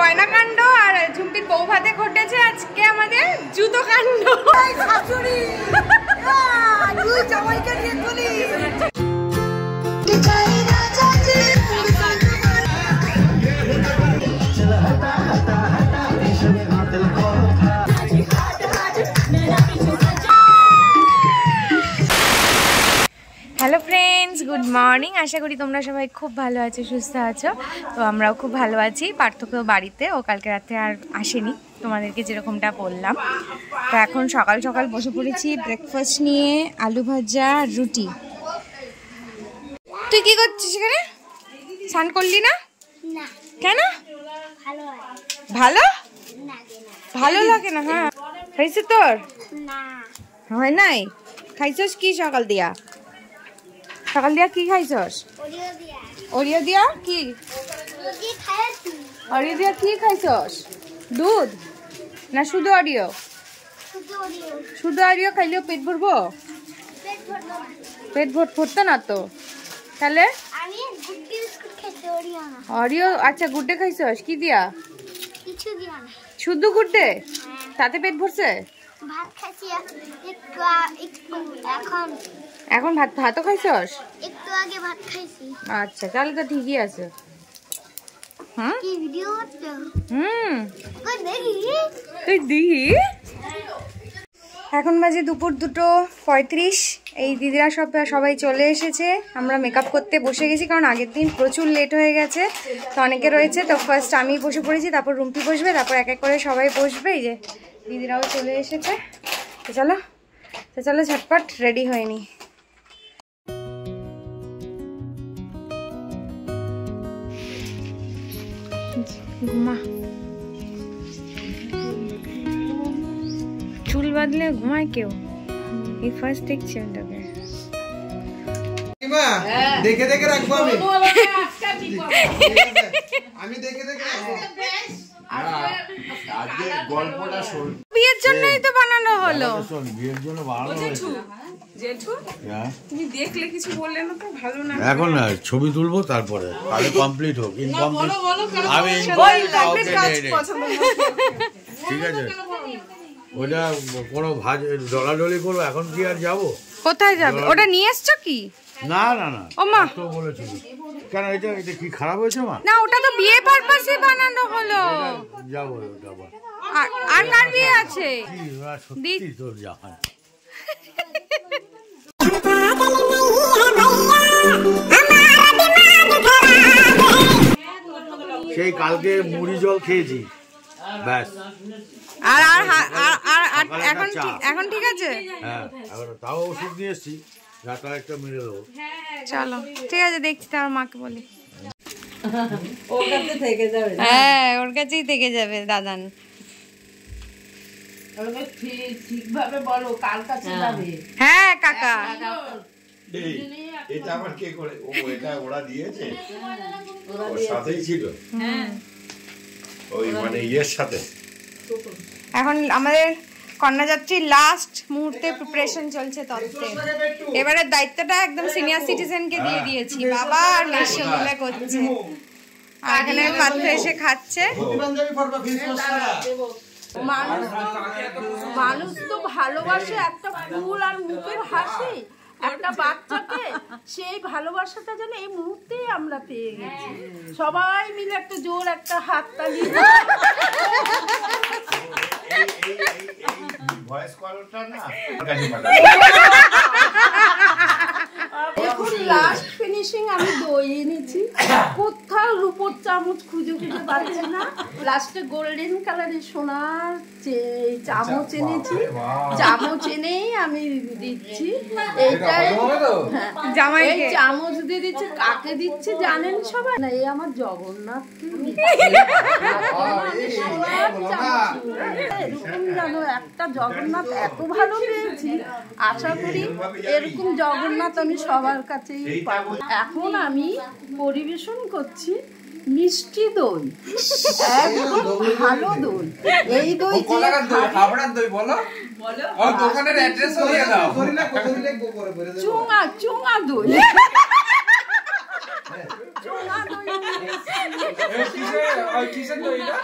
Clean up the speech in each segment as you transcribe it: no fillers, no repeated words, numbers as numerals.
গয়না কাণ্ড আর ঝুম্পির বউ ভাতে ঘটেছে আজকে আমাদের জুতো কাণ্ড। Hello friends, good morning. আশা করি তোমরা সবাই খুব ভালো আছো, সুস্থ আছো। তো আমরাও খুব ভালো আছি। পার্থক্য বাড়িতে, ও কালকে রাতে আর আসেনি, তোমাদেরকে যেরকমটা বললাম। তো এখন সকাল সকাল বসে পড়েছি ব্রেকফাস্ট নিয়ে, আলু ভাজা, রুটি। তুই কি করছিস এখানে? স্নান করলি না? কেন? ভালো ভালো লাগে না? হ্যাঁ, খাইছে তোর? হয় নাই? খাইছস কি সকাল দিয়া? সকাল দিয়া কি খাইছস? ওরিও দিয়া কি? ওরিও দিয়া কি খাইছস? দুধ না শুধু ওরিও? শুধু ওরিও খাইলেও পেট ভরবো? পেট ভরতো না তো। তাহলে ওরিও, আচ্ছা গুড্ডে খাইছস কি দিয়া? শুধু গুড্ডে? তাতে পেট ভরছে? ভাত খাইছি এখন ভাতও খাইছস? একটু আগে ভাত খাইছি। আচ্ছা, তাহলে তো ঠিকই আছে। হ্যাঁ, কি ভিডিও করছো? তুই দিহি। এখন বাজে দুপুর 2:35। এই দিদিরা সবাই চলে এসেছে। আমরা মেকআপ করতে বসে গেছি, কারণ আগের দিন প্রচুর লেট হয়ে গেছে, তো অনেকে রয়েছে। তো ফার্স্ট আমি বসে পড়েছি, তারপর রুম্পি বসবে, তারপর এক এক করে সবাই বসবে। এই যে দিদিরাও চলে এসেছে। তো চলো ঝটপট রেডি হয়ে নি। ঘুমা, চুল বাঁধলে ঘুমায় কেউ? এই ফার্স্ট দেখছি ওটাকে। দেখে দেখে রাখবো আমি দেখে দেখে রাখবো। বিয়ের জন্যই তো বানানো হলো। বিয়ের জন্য বানানো হয়েছে। জেঠু, তুমি দেখলে কিছু বললে না তো? ভালো না। এখন না, ছবি তুলবো তারপরে, তাহলে কমপ্লিট হোক। ইনকমপ্লিট আমি ঠিক আছে। ওটা কোনো ডলাডলি করবো, এখন কি আর যাবো? কোথায় যাবে? ওটা নিয়ে এসছো কি? না না না, ও মা তো বলেছিল। কেন এটা কি খারাপ হয়েছে মা? না, ওটা তো বিয়ে পারপাসে বানানো হলো। যাবো ওটা আবার। আর কার বিয়ে আছে? সত্যি তোর জাহান। সেই কালকে মুড়ি জল খেয়েছি, ব্যাস। এখন ঠিক আছে? হ্যাঁ, তাও ওষুধ নিয়ে এসছি, রাতটা একটা মেরে দেবো। চলো ঠিক আছে, দেখছি তার মাকে বলি। হ্যাঁ, ওর কাছেই থেকে যাবে দাদান। ঠিকভাবে বলো, কার কাছে যাবে? হ্যাঁ কাকা। এটা আবার কে করে? ও এটা ওরা দিয়েছে, ওর সাথেই ছিল। হ্যাঁ, ওই মানে ইয়ের সাথে। এখন আমাদের কন্যাযাত্রীর লাস্ট মুহূর্তে প্রিপারেশন চলছে তত্ত্বে। এবারে দায়িত্বটা একদম সিনিয়র সিটিজেনকে দিয়ে দিয়েছি। বাবা আর মেশো মিলে করছে। আর এখানে পাত্র এসে খাচ্ছে। মানুষ তো ভালোবাসে একটা ফুল আর মুখের হাসি, একটা বাচ্চাকে। সেই ভালোবাসাটা যেন এই মুহূর্তেই আমরা পেয়ে গেছি। সবাই মিলে একটা জোর একটা হাত তালি। ভয়েস কলটা না, এখন লাস্ট ফিনিশিং আমি দই এনেছি, কোথাও রূপোর চামচ খুঁজে পাচ্ছি না। লাস্টে গোল্ডেন কালারের সোনার চামচ এনেছি। চামচ এনেই আমি দিচ্ছি। এইটাই জামাইকে চামচ দিয়ে দিচ্ছে। কাকে দিচ্ছে জানেন সবাই? না, এই আমার জগন্নাথকে। এরকম জানো, একটা জগন্নাথ এত ভালো পেয়েছি। আশা করি এরকম জগন্নাথ আমি সবার কাছেই পাবো। এখন আমি পরিবেশন করছি মিষ্টি দই, একদম ভালো দই। এই দই আপনার দই বলো, দোকানের অ্যাড্রেস দিয়ে দাও। চুঙা দই। চুঙা দই কিসের দই এটা?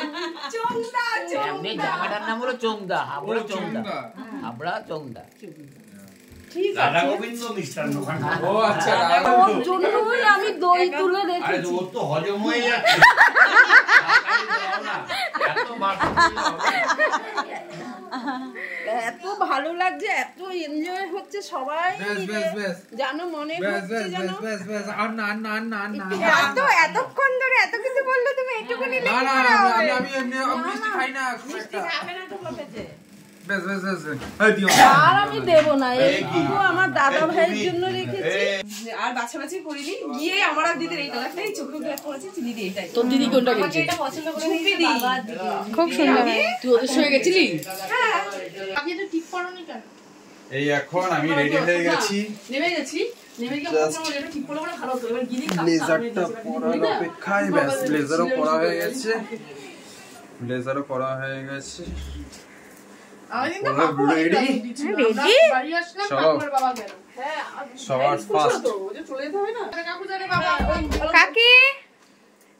এমনি জায়গাটার নাম হলো চোংদা, হাবড়া চোংদা, হাবড়া চোংদা। ঠিক রাধা আছে। গোবিন্দ মিষ্টান্ন ভান্ডার। ও আচ্ছা, ওর জন্যই আমি দই তুলে আরে রেখেছি। ওর তো হজম হয়ে যাচ্ছে। এত বাড়তি এত ভালো লাগছে, এত এনজয় হচ্ছে সবাই বেশ, মিলে। বেশ, বেশ। জানো মনে বেশ হচ্ছে বেশ যেন বেশ বেশ বেশ আর না আর না আর না আর না এতক্ষণ ধরে এত কিছু বললো তুমি এইটুকুনি না লেগে না পড়ো। আমি আমি এমনি মিষ্টি খাই না খুব একটা। বেশ বেশ বেশ বেশ। এই দিও আর আমি দেবো না, এইটুকু আমার দাদা ভাইয়ের জন্য রেখেছি। আর বাছাবাছি করিনি, গিয়ে আমার আর দিদির এই কালারটাই চোখে ব্ল্যাক করেছি, দিদি এটাই। তোর দিদি কোনটা আমাকে গেছে? এটা পছন্দ করে দিয়েছে বাবার দিদি। খুব সুন্দর। তুই ওদের সঙ্গে গেছিলি? আপনি তো ঠিক করোনি কেন? এই এখন আমি রেডি হয়ে গেছি। নেমে গেছি, নেমে গিয়ে বললাম এটা ঠিক করলে ভালো হতো। এবার গিয়ে ব্লেজারটা পরার অপেক্ষায় ব্যাস ব্লেজারও পরা হয়ে গেছে। ব্লেজারও পরা হয়ে গেছে। আমি কিন্তু রেডি বাড়ি আসলাম, চলো। কাকুর বাবা গেল। হ্যাঁ, সবার ফার্স্ট তো ওই যে চলে যেতে হবে না। কাকু জানে বাবা ওই কাকি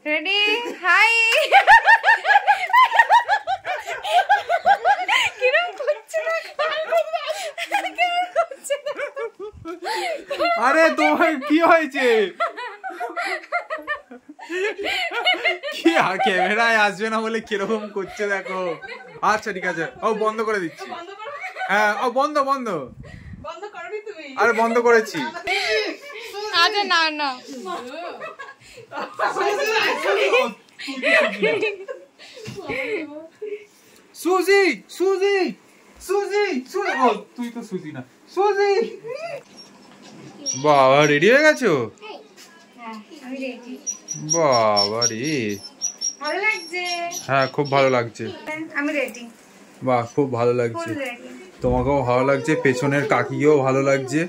রেডি হাই কিরম করছে আরে তোমার কি হয়েছে? কি ক্যামেরায় আসবে না বলে কিরকম করছে দেখো। আচ্ছা ঠিক আছে, ও বন্ধ করে দিচ্ছি। বন্ধ করো, হ্যাঁ ও বন্ধ বন্ধ। বন্ধ করবি তুমি। আরে বন্ধ করেছি। আরে না না সুজি সুজি সুজি সুজি ও তুই তো সুজি না সুজি। বাবা রেডি হয়ে গেছো? আমি রেডি। বাবা রে, ভালো লাগছে। হ্যাঁ খুব ভালো লাগছে। আমি রেডি, বাহ খুব ভালো ফুল লাগছে। রেডি। তোমাকেও ভালো লাগছে, পেছনের কাকিকেও ভালো লাগছে।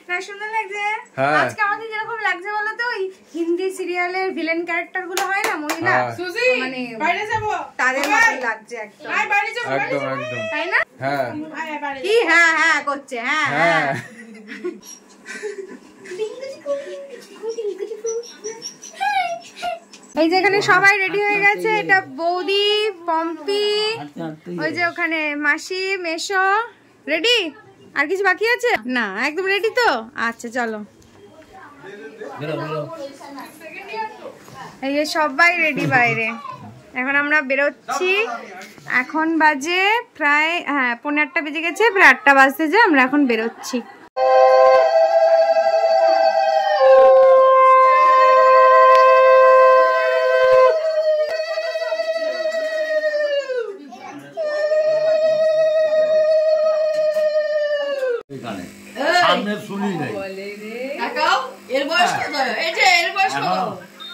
না সুন্দর লাগছে। হ্যাঁ। আজকে আমাদের যেরকম লাগছে বলো তো, ওই হিন্দি সিরিয়ালের ভিলেন ক্যারেক্টার গুলো হয় না মহিলা, হ্যাঁ। সুজি মানে বাইরে যাবো, তাদের মতো লাগছে একদম, আয় বাইরে যাবো, একদম একদম। তাই না? হ্যাঁ আয় বাইরে। কি হ্যাঁ হ্যাঁ করছে, হ্যাঁ হ্যাঁ। হ্যাঁ এই যে এখানে সবাই রেডি হয়ে গেছে। এটা বৌদি, পম্পি, ওই যে ওখানে মাসি, মেশো। রেডি? আর কিছু বাকি আছে? না একদম রেডি তো? আচ্ছা চলো। এই যে সবাই রেডি বাইরে। এখন আমরা বেরোচ্ছি। এখন বাজে প্রায় 8:15 বেজে গেছে, প্রায় 8টা বাজতে যে আমরা এখন বেরোচ্ছি। সামনে শুনি নাই। তাকাও, এর বয়স কত? এই যে এর বয়স কত?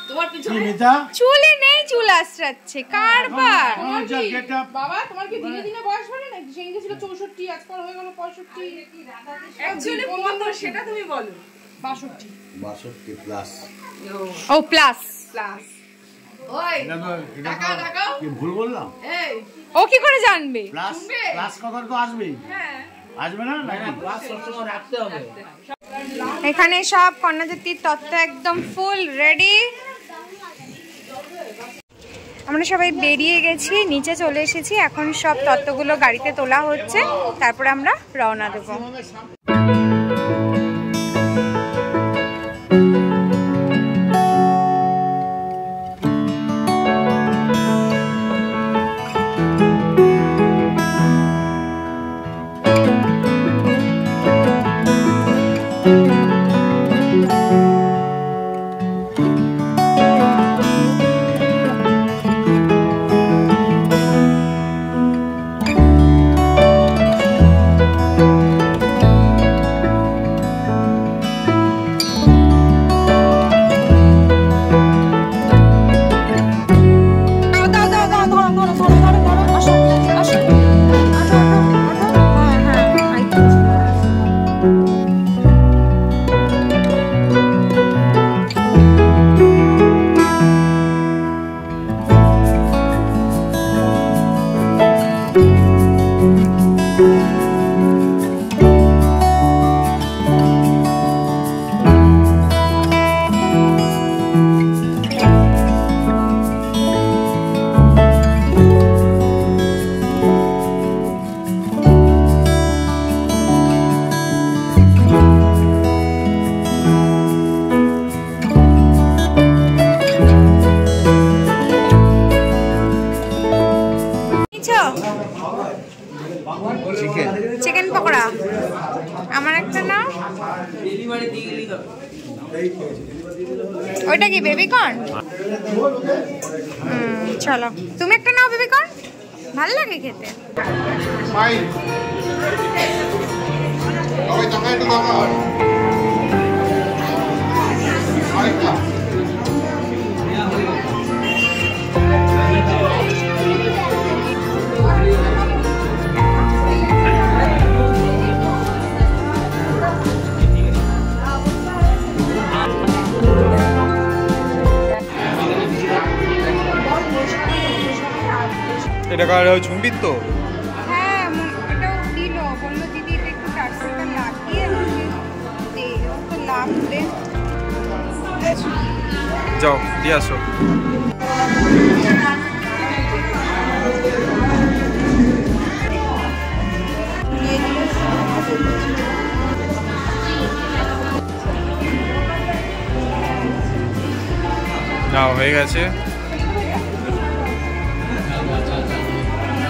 তোমার কি পিছনে মিতা? চুলে নেই, চুল আশ্রাচ্ছে কারবার। তোমার যা গেটআপ। বাবা তোমার কি দিনে দিনে বয়স বাড়ে নাকি? সেদিন ছিল 64, আজকাল হয়ে গেল 65। অ্যাকচুয়ালি কত সেটা তুমি বলো। 62 62 প্লাস। ও প্লাস। প্লাস। ওই তাকাও তাকাও। কি ভুল বললাম? এই ও কি করে জানবে? প্লাস প্লাস কথা তো আসবেই। হ্যাঁ, আসবে না নাকি? ক্লাস সবসময় রাখতে হবে। এখানে সব কন্যাজ্যোতির তত্ত্ব একদম ফুল রেডি। আমরা সবাই বেরিয়ে গেছি, নিচে চলে এসেছি। এখন সব তত্ত্বগুলো গাড়িতে তোলা হচ্ছে, তারপরে আমরা রওনা দেবো। ওইটা কি বেবিকর্ন? চলো তুমি একটা নাও বেবিকর্ন, ভালো লাগে খেতে। এটা কার ঝুম্বির তো? হ্যাঁ এটাও দিল, বললো দিদি এটা একটু টার্সিটা লাগিয়ে দে, ও তো লাগবে। যাও দিয়ে আসো। নাও হয়ে গেছে,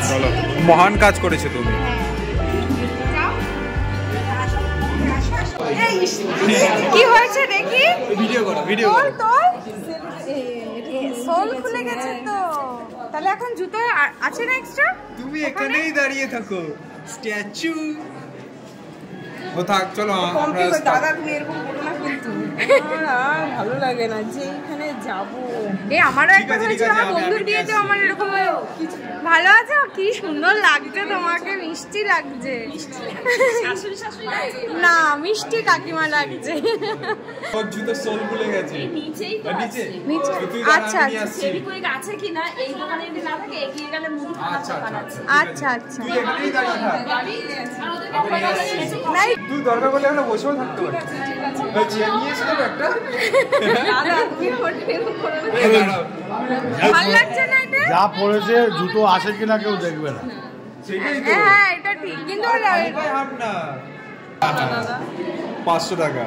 চলো। মহান কাজ করেছো তুমি। কি হয়েছে দেখি? ভিডিও করো, ভিডিও করো। তোর সোল খুলে গেছে তো, তাহলে এখন জুতো আছে না এক্সট্রা? তুমি এখানেই দাঁড়িয়ে থাকো, স্ট্যাচু। ও থাক, চলো আমরা। দাদা তুমি এরকম করো না কিন্তু, আমার ভালো লাগে না যে এখানে যাবো। আমারও একবার হয়েছিল, আমার বন্ধুর বিয়েতেও আমার এরকম। ভালো আছে, কি সুন্দর লাগছে তোমাকে, মিষ্টি লাগছে। না মিষ্টি কাকিমা লাগছে। ওর জুতো সোল খুলে গেছে নিচেই তো নিচে নিচে? আচ্ছা আছে কিনা এই দোকানে যদি না থাকে এগিয়ে গেলে মুদি আচ্ছা আচ্ছা আচ্ছা আচ্ছা। তুই এখানেই দাঁড়িয়ে থাক, নাই তুই দরকার বলে এখানে বসেও থাকতে পারিস। চেয়ার নিয়েছিলাম একটা। ভালো লাগছে না এটা? যা পড়েছে জুতো আসে কিনা কেউ দেখবে না। সেটাই তো। হ্যাঁ এটা ঠিক, কিন্তু হাট না 500 টাকা।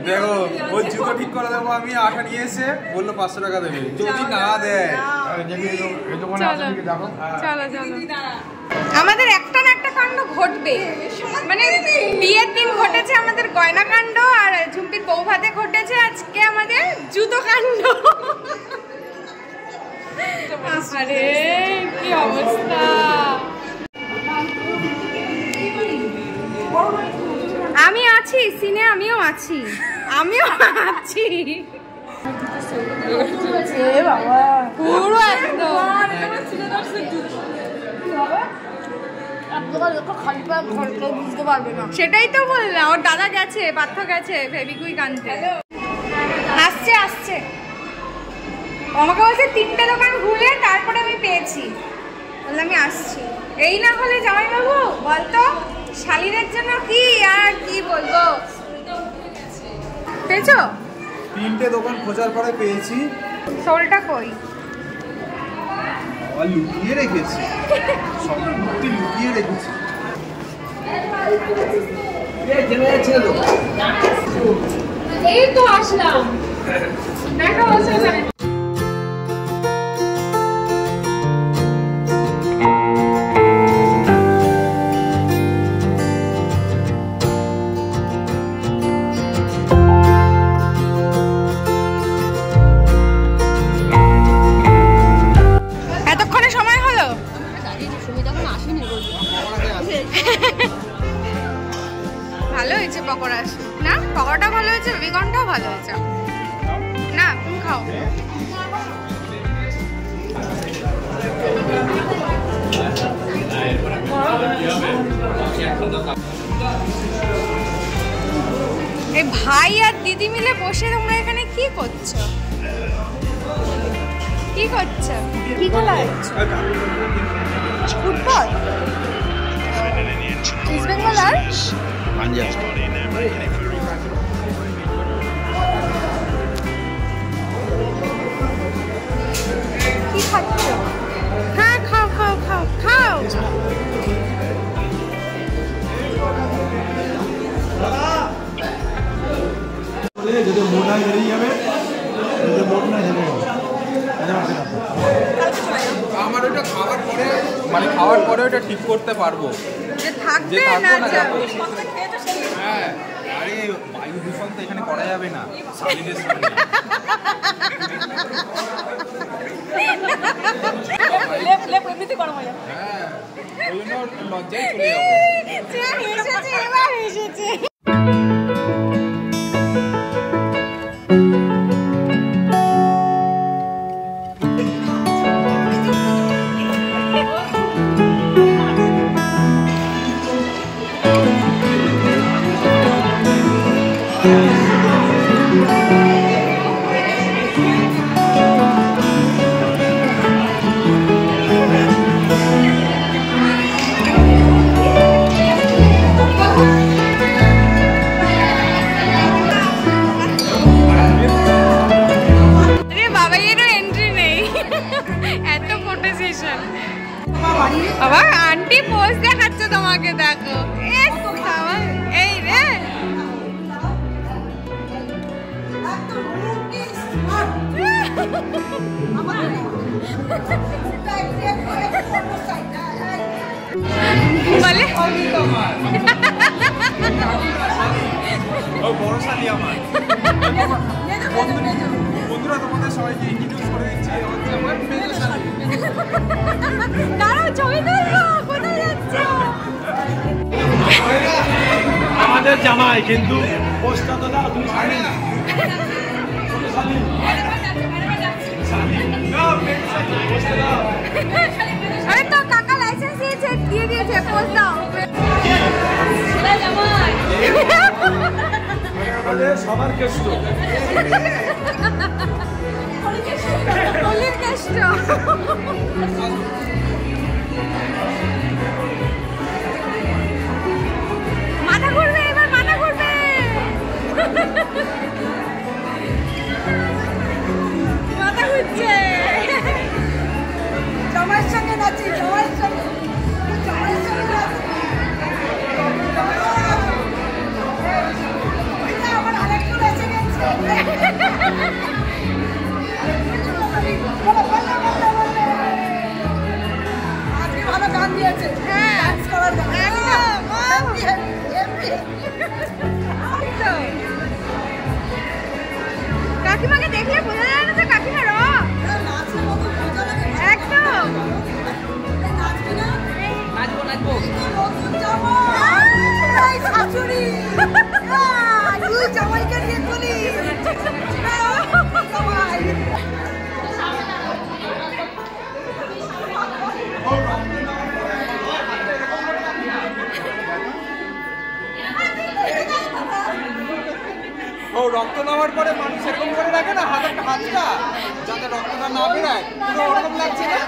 দেখো ও জুতো ঠিক করে দেবো, আমি আঠা নিয়ে এসে বললো 500 টাকা দেবে, যদি না দেয়। চলো চলো, আমাদের একটা না একটা কাণ্ড ঘটবে। মানে বিয়ের দিন ঘটেছে আমাদের গয়না কাণ্ড, আর ঝুম্পির বউ ভাতে ঘটেছে আজকে আমাদের জুতো কাণ্ড। আরে কি অবস্থা! আমি আছি সিনে, আমিও আছি। পুরো একদম সেটাই তো বললাম, ওর দাদা গেছে, পার্থ গেছে ফেবিকুইক আনতে। আসছে আমাকে বলছে 3টে দোকান ঘুরে তারপরে আমি পেয়েছি, বললাম আমি আসছি। এই না হলে জামাইবাবু বলতো শালিনের জন্য কি আর কি বলবো। পেয়েছো? 3টে দোকান খোঁজার পরে পেয়েছি। সোলটা কই? আর লুকিয়ে রেখেছি, সম্পূর্ণ লুকিয়ে রেখেছি। এই তো আসলাম, দেখা হচ্ছে না। এতক্ষণে সময় হলো? ভালো হয়েছে পকোড়া না? পকোড়াটা ভালো হয়েছে, বেবিকর্নটাও ভালো হয়েছে। না তুমি খাও। এই ভাই আর দিদি মিলে বসে তোমরা এখানে কি করছো? কি খেলা হচ্ছে? ফুটবল? ইস্ট বেঙ্গল আর পাঞ্জাব। কি খাচ্ছ? হ্যাঁ খাও খাও খাও খাও। যদি মন হয় বেরিয়ে যাবে, যদি মন না যাবে। আমার ওটা খাওয়ার পরে, মানে খাওয়ার পরে ওটা ঠিক করতে পারবো। যে থাকবে থাকবো না না যাবে। হ্যাঁ, আরে বায়ু দূষণ তো এখানে করা যাবে না শালিদের সামনে। হ্যাঁ, ওই জন্য লজ্জায় চলে যাবো। এবার এসেছে। আবার আন্টি পোজ দেখাচ্ছে তোমাকে, দেখো এই রে বলে ও বড় শালি আমার। বন্ধুরা তোমাদের সবাইকে ইন্ট্রোডিউস করে দিচ্ছি, হচ্ছে আমার মেজো শালি। দাঁড়াও ছবি তুলবো, কোথায় যাচ্ছ? আমাদের জামাই কিন্তু পোস্টটা তো দাও, তুমি ছাড়ি না। আরে তো কাকা লাইসেন্স দিয়েছে, দিয়ে দিয়েছে, পোজ দাও। আমাদের সবার কেষ্ট হোলির কেষ্ট। মাথা ঘুরবে, এবার মাথা ঘুরবে। মাথা ঘুরছে। জামাইয়ের সঙ্গে নাচি, জামাইয়ের সঙ্গে আমার আরেকটু নাচে গেছে। আজকে ভালো গান দিয়েছে, হ্যাঁ ডান্স করার গান। কাকিমাকে দেখলে বোঝা যায় না তো কাকিমা র নাচের মতো মজা লাগে। একদম। নাচবি না? নাচবো নাচবো। নতুন জামাই, শাশুড়ি, তুই জামাইকে নিয়ে চলি। জামাই ও রক্ত নামার পরে মানুষ এরকম করে রাখে না হাতটা, যাতে রক্তটা না বেরায়, পুরো ওরকম লাগছে না?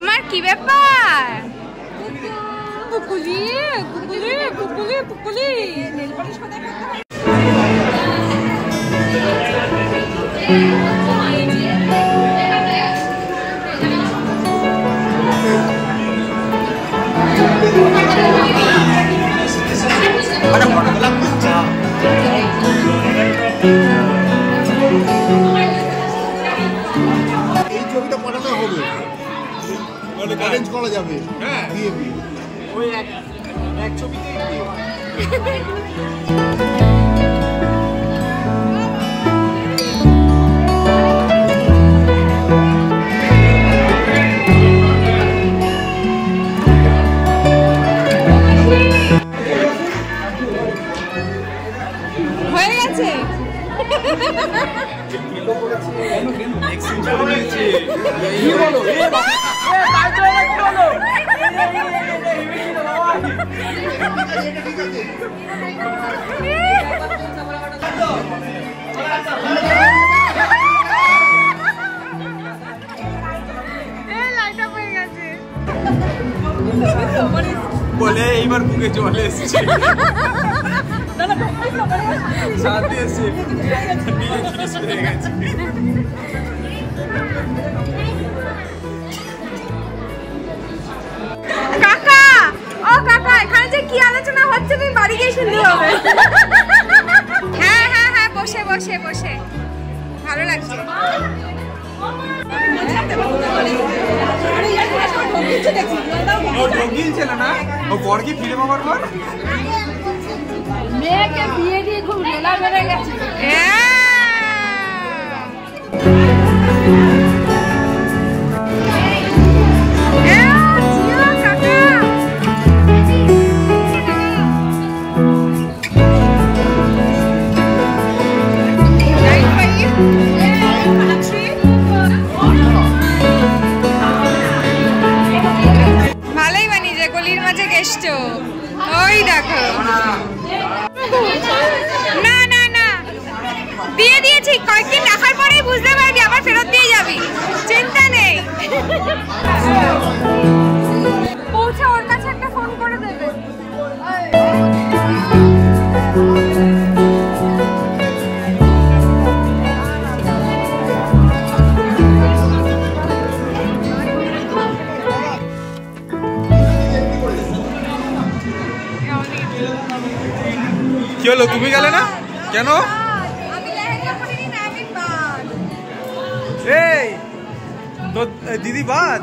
আমার কি ব্যাপার? কুকুলি কুকুলি কুকুলি কুকুলি। এই ছবিটা পাঠানো হবে, অ্যারেঞ্জ করা যাবে। হ্যাঁ, ওই এক ছবিতেই হয়ে গেছে। কি বলো? বলে এইবার বুকে চলে এসছে, সাথে এসে নিজে জিনিস পেয়ে গেছে। কাকা, ও কাকা, এখানে যে কি আলোচনা হচ্ছে তুমি বাড়ি গিয়ে শুনতে হবে। হ্যাঁ হ্যাঁ হ্যাঁ, বসে বসে বসে ভালো লাগছে। মেয়েকে বিয়ে দিয়ে খুব লেলা বেড়ে গেছে। ভালোই বানিয়েছে, গলির মাঝে গেষ্ট। ওই দেখো, না না না দিয়ে দিয়েছি, কয়েকদিন রাখার পরেই বুঝতে পারবি, আবার ফেরত দিয়ে যাবি, চিন্তা নেই। পৌঁছে ওর কাছে একটা ফোন করে দেবে। কি হলো, তুমি গেলে না কেন? এই তো দিদি বাদ।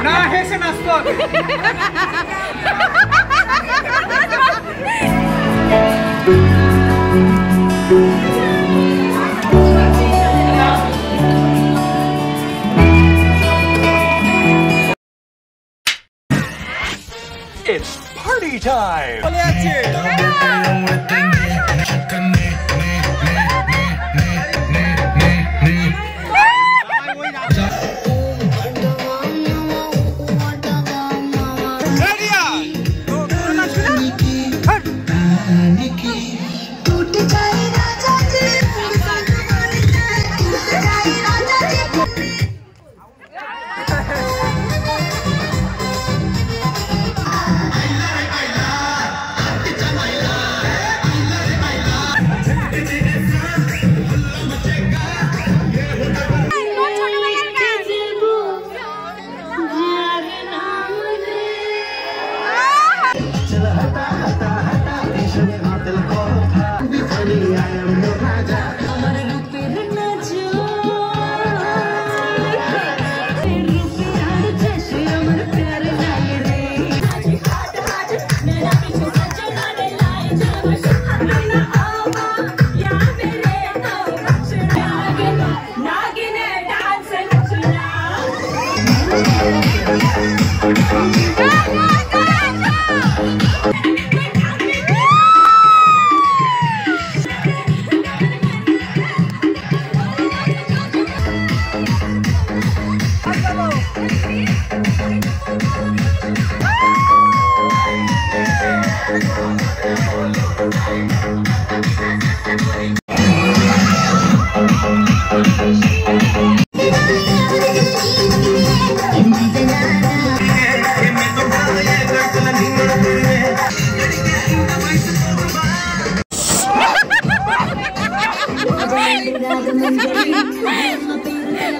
না হেসে নাচতে হবে। It's party time. চলে যাচ্ছে।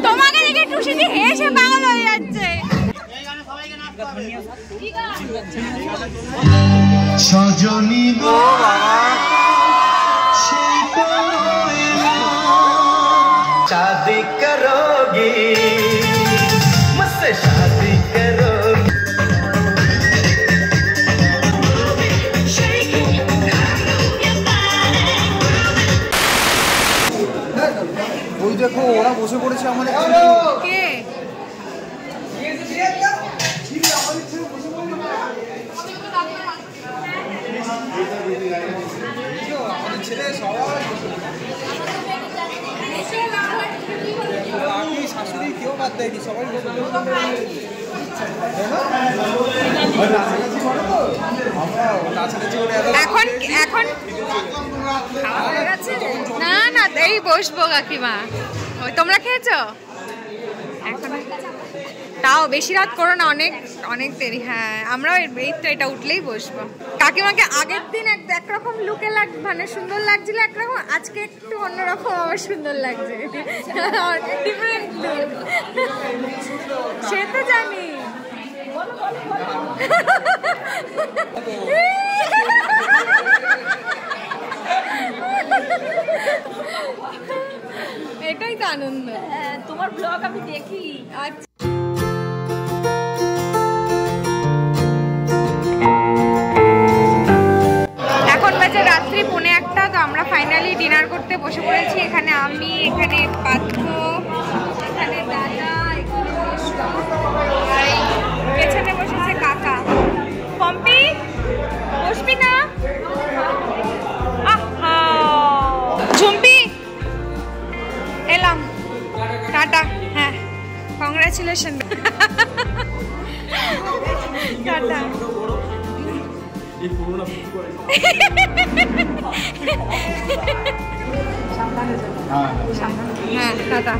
তোমাকে দেখে টুসিদি হেসে পাগল হয়ে যাচ্ছে। সজনী গো शादी करोगी मुझसे शादी करोगी ওই দেখো ওরা বসে পড়েছে আমাদের। কে? আমাদের ছেলে সবাই আমি শাশুড়ি কেউ বাদ দেয়নি, সবাই এখন এখন না না এই বসবো কাকিমা। ও ওই তোমরা খেয়েছো? এখন তাও বেশি রাত করো না, অনেক অনেক দেরি। হ্যাঁ আমরাও এই তো এটা উঠলেই বসবো। কাকিমাকে আগের দিন একরকম লুকে মানে সুন্দর লাগছিল একরকম, আজকে একটু অন্যরকম আবার সুন্দর লাগছে, ডিফারেন্ট লুক। সে তো জানি। এটাই তো আনন্দ। তোমার ব্লগ আমি দেখি। আচ্ছা এখন বাজে রাত্রি 1:45, তো আমরা ফাইনালি ডিনার করতে বসে পড়েছি। এখানে আমি, এখানে পাত্র, এখানে দাদা, এখানে পেছনে বসেছে কাকা। পম্পি বসবি না? ঝুম্পি এলাম, টাটা। হ্যাঁ কংগ্রাচুলেশন, টাটা। হ্যাঁ টাটা।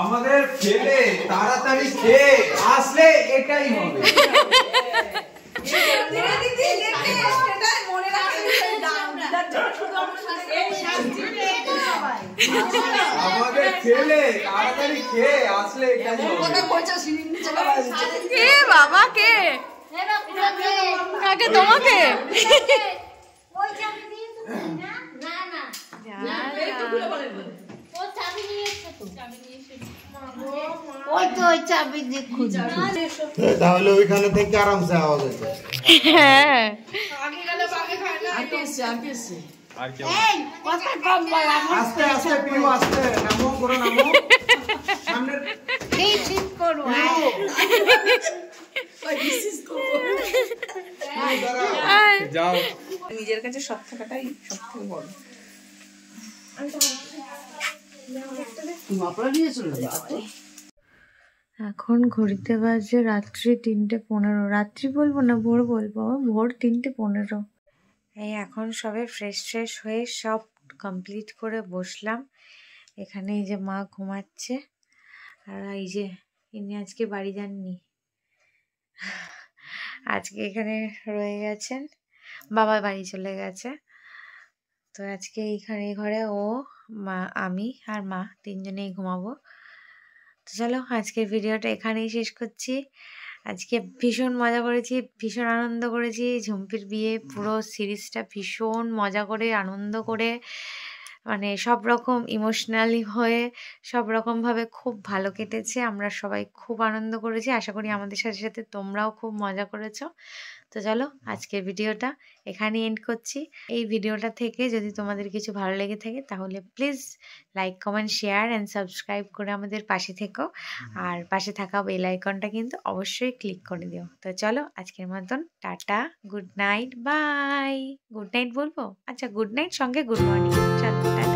আমাদের ছেলে তাড়াতাড়ি খেয়ে আসলে এটাই হবে। আমাদের ছেলে তাড়াতাড়ি খেয়ে আসলে এটাই হবে। কে বাবা? কে কাকে? তোমাকে? তাহলে ওইখানে থেকে আরামসে আওয়াজ হচ্ছে। হ্যাঁ আস্তে আস্তে পিউ, আস্তে নামো করো, নামো সামনে যাও। নিজের কাছে সৎ থাকাটাই সব থেকে বড়। এখন ঘড়িতে বাজে রাত্রি 3:15। রাত্রি বলবো না, ভোর বলবো, ভোর 3:15। এই এখন সবে ফ্রেশ হয়ে সব কমপ্লিট করে বসলাম। এখানে এই যে মা ঘুমাচ্ছে, আর এই যে ইনি আজকে বাড়ি যাননি, আজকে এখানে রয়ে গেছেন, বাবা বাড়ি চলে গেছে। তো আজকে এইখানে ঘরে ও, মা, আমি আর মা তিনজনেই ঘুমাবো। তো চলো আজকের ভিডিওটা এখানেই শেষ করছি। আজকে ভীষণ মজা করেছি, ভীষণ আনন্দ করেছি। ঝুম্পির বিয়ে পুরো সিরিজটা ভীষণ মজা করে, আনন্দ করে, মানে সব রকম ইমোশনালি হয়ে সব রকমভাবে খুব ভালো কেটেছে। আমরা সবাই খুব আনন্দ করেছি, আশা করি আমাদের সাথে সাথে তোমরাও খুব মজা করেছো। তো চলো আজকের ভিডিওটা এখানে এন্ড করছি। এই ভিডিওটা থেকে যদি তোমাদের কিছু ভালো লেগে থাকে তাহলে please like, comment, share and subscribe করে আমাদের পাশে থেকো। আর পাশে থাকা বেল আইকনটা কিন্তু অবশ্যই ক্লিক করে দিও। তো চলো আজকের মতন tata, good night, bye. Good night বলবো? আচ্ছা গুড নাইট সঙ্গে গুড মর্নিং। চলো টাটা।